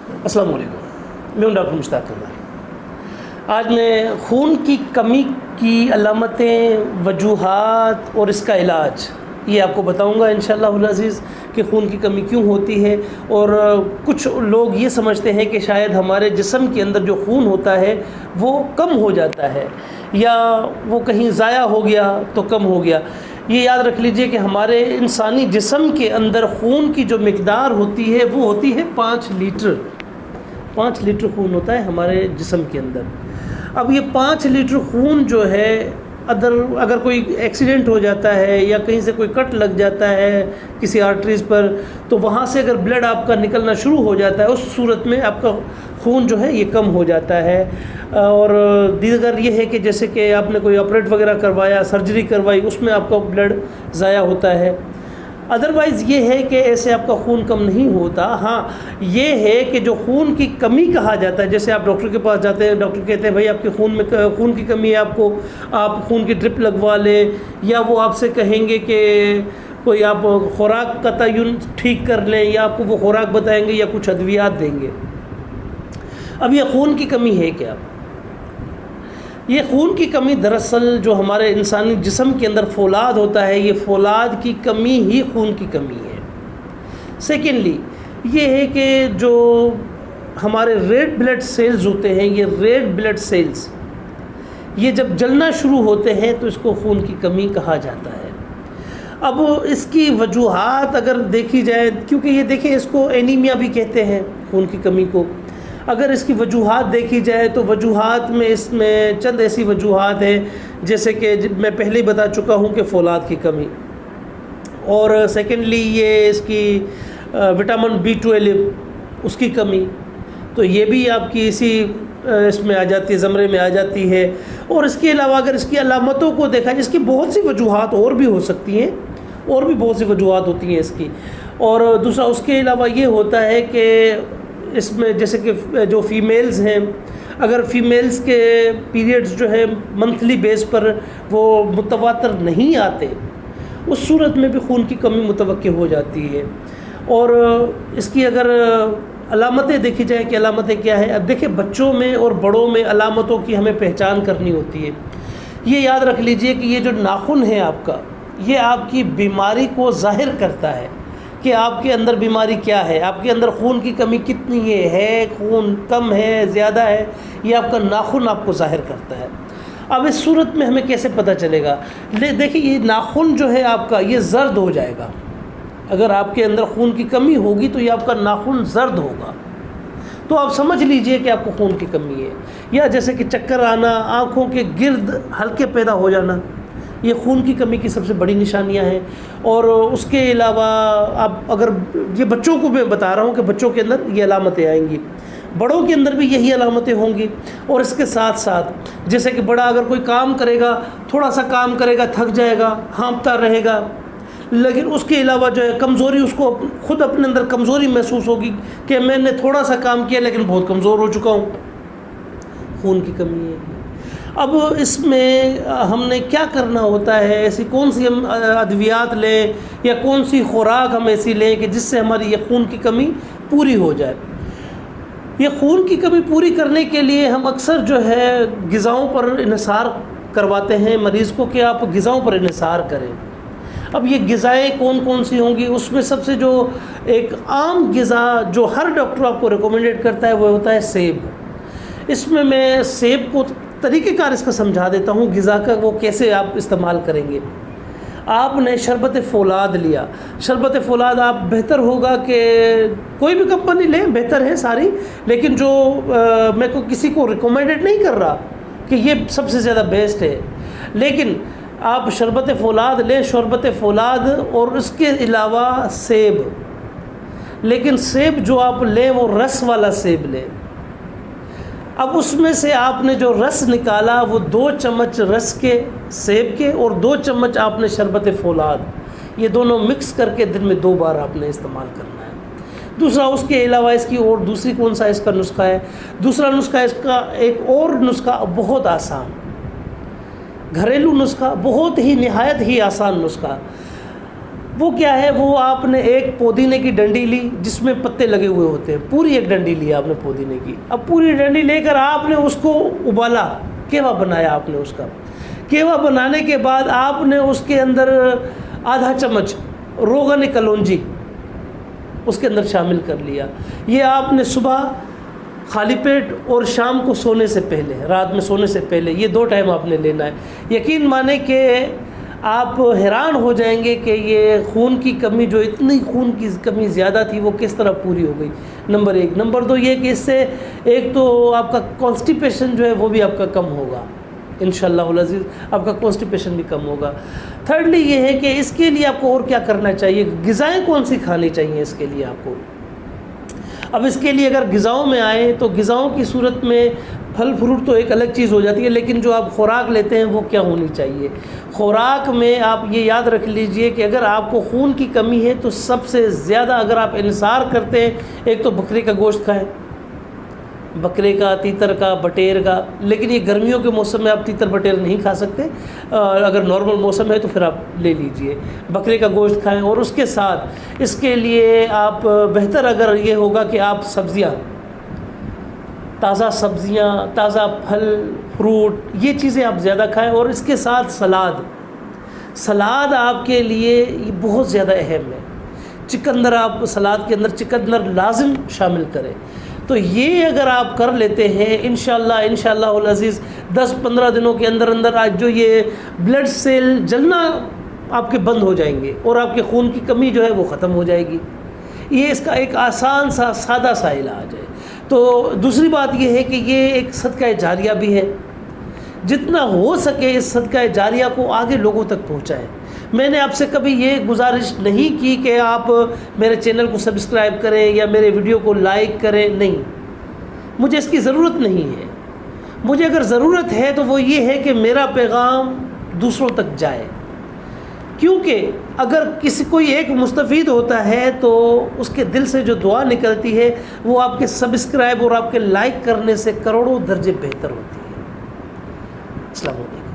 السلام علیکم، میں ہوں ڈاکٹر مشتاق اللہ۔ آج میں خون کی کمی کی علامتیں، وجوہات اور اس کا علاج یہ آپ کو بتاؤں گا انشاءاللہ العزیز کہ خون کی کمی کیوں ہوتی ہے۔ اور کچھ لوگ یہ سمجھتے ہیں کہ شاید ہمارے جسم کے اندر جو خون ہوتا ہے وہ کم ہو جاتا ہے یا وہ کہیں ضائع ہو گیا تو کم ہو گیا۔ یہ یاد رکھ لیجئے کہ ہمارے انسانی جسم کے اندر خون کی جو مقدار ہوتی ہے وہ ہوتی ہے 5 لیٹر۔ 5 لیٹر خون ہوتا ہے ہمارے جسم کے اندر۔ اب یہ 5 لیٹر خون جو ہے اگر کوئی ایکسیڈنٹ ہو جاتا ہے یا کہیں سے کوئی کٹ لگ جاتا ہے کسی آرٹریز پر، تو وہاں سے اگر بلڈ آپ کا نکلنا شروع ہو جاتا ہے، اس صورت میں آپ کا خون جو ہے یہ کم ہو جاتا ہے۔ اور دیگر یہ ہے کہ جیسے کہ آپ نے کوئی آپریٹ وغیرہ کروایا، سرجری کروائی، اس میں آپ کا بلڈ ضائع ہوتا ہے۔ ادروائز یہ ہے کہ ایسے آپ کا خون کم نہیں ہوتا۔ ہاں یہ ہے کہ جو خون کی کمی کہا جاتا ہے، جیسے آپ ڈاکٹر کے پاس جاتے ہیں، ڈاکٹر کہتے ہیں بھائی آپ کے خون میں خون کی کمی ہے، آپ خون کی ڈرپ لگوا لیں، یا وہ آپ سے کہیں گے کہ کوئی آپ خوراک کا تعین ٹھیک کر لیں، یا آپ کو وہ خوراک بتائیں گے یا کچھ ادویات دیں گے۔ اب یہ خون کی کمی ہے کیا؟ یہ خون کی کمی دراصل جو ہمارے انسانی جسم کے اندر فولاد ہوتا ہے، یہ فولاد کی کمی ہی خون کی کمی ہے۔ سیکنڈلی یہ ہے کہ جو ہمارے ریڈ بلڈ سیلز ہوتے ہیں، یہ ریڈ بلڈ سیلز یہ جب جلنا شروع ہوتے ہیں تو اس کو خون کی کمی کہا جاتا ہے۔ اب اس کی وجوہات اگر دیکھی جائے، کیونکہ یہ دیکھیں اس کو اینیمیا بھی کہتے ہیں خون کی کمی کو، اگر اس کی وجوہات دیکھی جائے تو وجوہات میں اس میں چند ایسی وجوہات ہیں جیسے کہ میں پہلے ہی بتا چکا ہوں کہ فولاد کی کمی، اور سیکنڈلی یہ اس کی وٹامن B12 اس کی کمی، تو یہ بھی آپ کی اسی اس میں آ جاتی ہے، زمرے میں آ جاتی ہے۔ اور اس کے علاوہ اگر اس کی علامتوں کو دیکھا جائے، اس کی بہت سی وجوہات اور بھی ہو سکتی ہیں، اور بھی بہت سی وجوہات ہوتی ہیں اس کی۔ اور دوسرا اس کے علاوہ یہ ہوتا ہے کہ اس میں جیسے کہ جو فیمیلز ہیں، اگر فیمیلز کے پیریڈز جو ہے منتھلی بیس پر وہ متواتر نہیں آتے، اس صورت میں بھی خون کی کمی متوقع ہو جاتی ہے۔ اور اس کی اگر علامتیں دیکھی جائیں کہ علامتیں کیا ہیں، اب دیکھیں بچوں میں اور بڑوں میں علامتوں کی ہمیں پہچان کرنی ہوتی ہے۔ یہ یاد رکھ لیجئے کہ یہ جو ناخن ہے آپ کا، یہ آپ کی بیماری کو ظاہر کرتا ہے کہ آپ کے اندر بیماری کیا ہے، آپ کے اندر خون کی کمی کتنی ہے، خون کم ہے، زیادہ ہے، یہ آپ کا ناخن آپ کو ظاہر کرتا ہے۔ اب اس صورت میں ہمیں کیسے پتہ چلے گا؟ دیکھیں یہ ناخن جو ہے آپ کا یہ زرد ہو جائے گا۔ اگر آپ کے اندر خون کی کمی ہوگی تو یہ آپ کا ناخن زرد ہوگا، تو آپ سمجھ لیجئے کہ آپ کو خون کی کمی ہے۔ یا جیسے کہ چکر آنا، آنکھوں کے گرد حلقے پیدا ہو جانا، یہ خون کی کمی کی سب سے بڑی نشانیاں ہیں۔ اور اس کے علاوہ آپ اگر یہ بچوں کو میں بتا رہا ہوں کہ بچوں کے اندر یہ علامتیں آئیں گی، بڑوں کے اندر بھی یہی علامتیں ہوں گی۔ اور اس کے ساتھ ساتھ جیسے کہ بڑا اگر کوئی کام کرے گا، تھوڑا سا کام کرے گا تھک جائے گا، ہانپتا رہے گا، لیکن اس کے علاوہ جو ہے کمزوری، اس کو خود اپنے اندر کمزوری محسوس ہوگی کہ میں نے تھوڑا سا کام کیا لیکن بہت کمزور ہو چکا ہوں، خون کی کمی ہے۔ اب اس میں ہم نے کیا کرنا ہوتا ہے، ایسی کون سی ہم ادویات لیں یا کون سی خوراک ہم ایسی لیں کہ جس سے ہماری یہ خون کی کمی پوری ہو جائے؟ یہ خون کی کمی پوری کرنے کے لیے ہم اکثر جو ہے غذاؤں پر انحصار کرواتے ہیں مریض کو کہ آپ غذاؤں پر انحصار کریں۔ اب یہ غذائیں کون کون سی ہوں گی؟ اس میں سب سے جو ایک عام غذا جو ہر ڈاکٹر آپ کو ریکومنڈیڈ کرتا ہے وہ ہوتا ہے سیب۔ اس میں سیب کو طریقہ کار اس کا سمجھا دیتا ہوں غذا کا، وہ کیسے آپ استعمال کریں گے۔ آپ نے شربت فولاد لیا، شربت فولاد آپ بہتر ہوگا کہ کوئی بھی کمپنی لیں، بہتر ہے ساری، لیکن جو میں کو کسی کو ریکومنڈیڈ نہیں کر رہا کہ یہ سب سے زیادہ بیسٹ ہے، لیکن آپ شربت فولاد لیں، شربت فولاد، اور اس کے علاوہ سیب، لیکن سیب جو آپ لیں وہ رس والا سیب لیں۔ اب اس میں سے آپ نے جو رس نکالا وہ 2 چمچ رس کے سیب کے اور 2 چمچ آپ نے شربت فولاد، یہ دونوں مکس کر کے دن میں 2 بار آپ نے استعمال کرنا ہے۔ دوسرا اس کے علاوہ اس کی اور دوسری کون سا اس کا نسخہ ہے؟ دوسرا نسخہ اس کا ایک اور نسخہ بہت آسان، گھریلو نسخہ، بہت ہی نہایت ہی آسان نسخہ۔ وہ کیا ہے؟ وہ آپ نے ایک پودینے کی ڈنڈی لی جس میں پتے لگے ہوئے ہوتے ہیں، پوری ایک ڈنڈی لی آپ نے پودینے کی. اب پوری ڈنڈی لے کر آپ نے اس کو ابالا، کیوا بنایا آپ نے. اس کا کیوا بنانے کے بعد آپ نے اس کے اندر آدھا چمچ روغن کلونجی اس کے اندر شامل کر لیا. یہ آپ نے صبح خالی پیٹ اور شام کو سونے سے پہلے، رات میں سونے سے پہلے، یہ 2 ٹائم آپ نے لینا ہے. یقین مانیں کہ آپ حیران ہو جائیں گے کہ یہ خون کی کمی، جو اتنی خون کی کمی زیادہ تھی، وہ کس طرح پوری ہو گئی. نمبر 1. نمبر 2 یہ کہ اس سے ایک تو آپ کا کانسٹیپیشن جو ہے وہ بھی آپ کا کم ہوگا انشاءاللہ العزیز، آپ کا کانسٹیپیشن بھی کم ہوگا. تھرڈلی یہ ہے کہ اس کے لیے آپ کو اور کیا کرنا چاہیے، غذائیں کون سی کھانی چاہیے اس کے لیے آپ کو. اب اس کے لیے اگر غذاؤں میں آئیں تو غذاؤں کی صورت میں پھل فروٹ تو ایک الگ چیز ہو جاتی ہے، لیکن جو آپ خوراک لیتے ہیں وہ کیا ہونی چاہیے. خوراک میں آپ یہ یاد رکھ لیجئے کہ اگر آپ کو خون کی کمی ہے تو سب سے زیادہ اگر آپ انحصار کرتے ہیں، ایک تو بکرے کا گوشت کھائیں، بکرے کا، تیتر کا، بٹیر کا. لیکن یہ گرمیوں کے موسم میں آپ تیتر بٹیر نہیں کھا سکتے، اگر نارمل موسم ہے تو پھر آپ لے لیجئے. بکرے کا گوشت کھائیں، اور اس کے ساتھ اس کے لیے آپ بہتر اگر یہ ہوگا کہ آپ سبزیاں، تازہ سبزیاں، تازہ پھل فروٹ، یہ چیزیں آپ زیادہ کھائیں. اور اس کے ساتھ سلاد آپ کے لیے یہ بہت زیادہ اہم ہے. چکندر آپ سلاد کے اندر چکندر لازم شامل کریں. تو یہ اگر آپ کر لیتے ہیں انشاءاللہ العزیز 10-15 دنوں کے اندر آج جو یہ بلڈ سیل جلنا آپ کے بند ہو جائیں گے اور آپ کے خون کی کمی جو ہے وہ ختم ہو جائے گی. یہ اس کا ایک آسان سا سادہ سا علاج ہے. تو دوسری بات یہ ہے کہ یہ ایک صدقہ جاریہ بھی ہے. جتنا ہو سکے اس صدقہ جاریہ کو آگے لوگوں تک پہنچائیں. میں نے آپ سے کبھی یہ گزارش نہیں کی کہ آپ میرے چینل کو سبسکرائب کریں یا میرے ویڈیو کو لائک کریں، نہیں، مجھے اس کی ضرورت نہیں ہے. مجھے اگر ضرورت ہے تو وہ یہ ہے کہ میرا پیغام دوسروں تک جائے، کیونکہ اگر کوئی ایک مستفید ہوتا ہے تو اس کے دل سے جو دعا نکلتی ہے وہ آپ کے سبسکرائب اور آپ کے لائک کرنے سے کروڑوں درجے بہتر ہوتی ہے. السلام علیکم.